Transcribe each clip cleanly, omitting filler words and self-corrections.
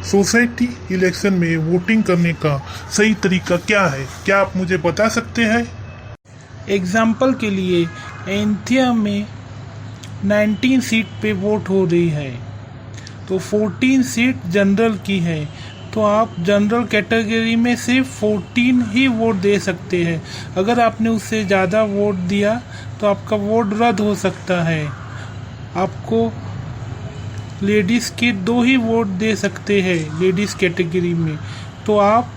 Society election में voting करने का सही तरीका क्या है, क्या आप मुझे बता सकते हैं? एग्जाम्पल के लिए एंथिया में 19 सीट पे वोट हो रही है, तो 14 सीट जनरल की है, तो आप जनरल कैटेगरी में सिर्फ 14 ही वोट दे सकते हैं। अगर आपने उससे ज़्यादा वोट दिया तो आपका वोट रद्द हो सकता है। आपको लेडीज़ के 2 ही वोट दे सकते हैं लेडीज़ कैटेगरी में, तो आप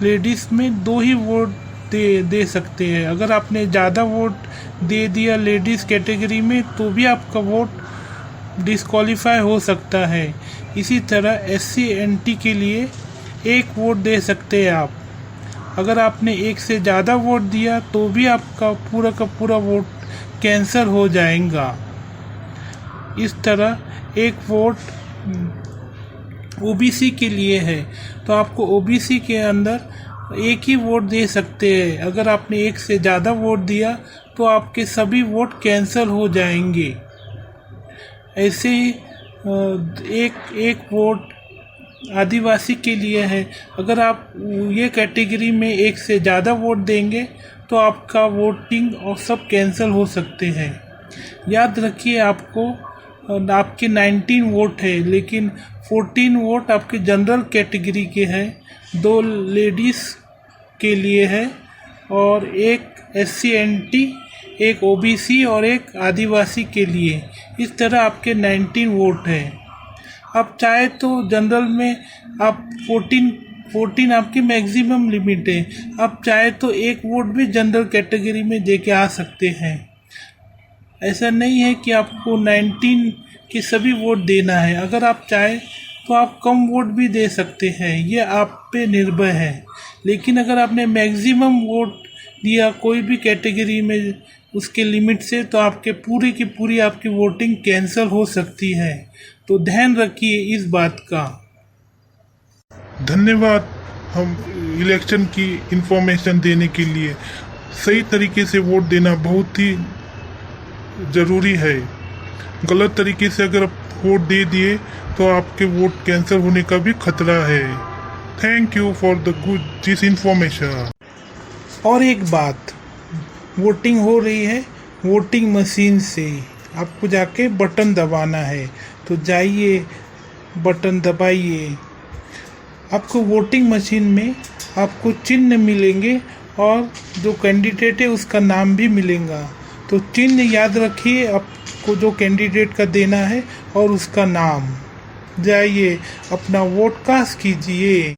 लेडीज़ में 2 ही वोट दे सकते हैं। अगर आपने ज़्यादा वोट दे दिया लेडीज़ कैटेगरी में तो भी आपका वोट डिस्क्वालीफाई हो सकता है। इसी तरह SC NT के लिए 1 वोट दे सकते हैं आप। अगर आपने 1 से ज़्यादा वोट दिया तो भी आपका पूरा का पूरा वोट कैंसिल हो जाएगा। इस तरह 1 वोट OBC के लिए है, तो आपको OBC के अंदर 1 ही वोट दे सकते हैं। अगर आपने 1 से ज़्यादा वोट दिया तो आपके सभी वोट कैंसिल हो जाएंगे। ऐसे ही एक वोट आदिवासी के लिए है। अगर आप ये कैटेगरी में 1 से ज़्यादा वोट देंगे तो आपका वोटिंग और सब कैंसिल हो सकते हैं। याद रखिए, आपके 19 वोट है, लेकिन 14 वोट आपके जनरल कैटेगरी के हैं, 2 लेडीज़ के लिए है और 1 SC NT, 1 OBC और 1 आदिवासी के लिए। इस तरह आपके 19 वोट हैं। आप चाहे तो जनरल में आप 14 आपकी मैक्सिमम लिमिट है। आप चाहे तो 1 वोट भी जनरल कैटेगरी में दे के आ सकते हैं। ऐसा नहीं है कि आपको 19 के सभी वोट देना है। अगर आप चाहे तो आप कम वोट भी दे सकते हैं, ये आप पे निर्भर है। लेकिन अगर आपने मैक्सिमम वोट दिया कोई भी कैटेगरी में उसके लिमिट से, तो आपके पूरी की पूरी आपकी वोटिंग कैंसिल हो सकती है। तो ध्यान रखिए इस बात का। धन्यवाद हम इलेक्शन की इंफॉर्मेशन देने के लिए। सही तरीके से वोट देना बहुत ही ज़रूरी है। गलत तरीके से अगर आप वोट दे दिए तो आपके वोट कैंसिल होने का भी खतरा है। Thank you for the good this information. और एक बात, वोटिंग हो रही है वोटिंग मशीन से, आपको जाके बटन दबाना है, तो जाइए बटन दबाइए। आपको वोटिंग मशीन में आपको चिन्ह मिलेंगे और जो कैंडिडेट है उसका नाम भी मिलेगा। तो चिन्ह याद रखिए, आपको जो कैंडिडेट का देना है और उसका नाम। जाइए अपना वोट कास्ट कीजिए।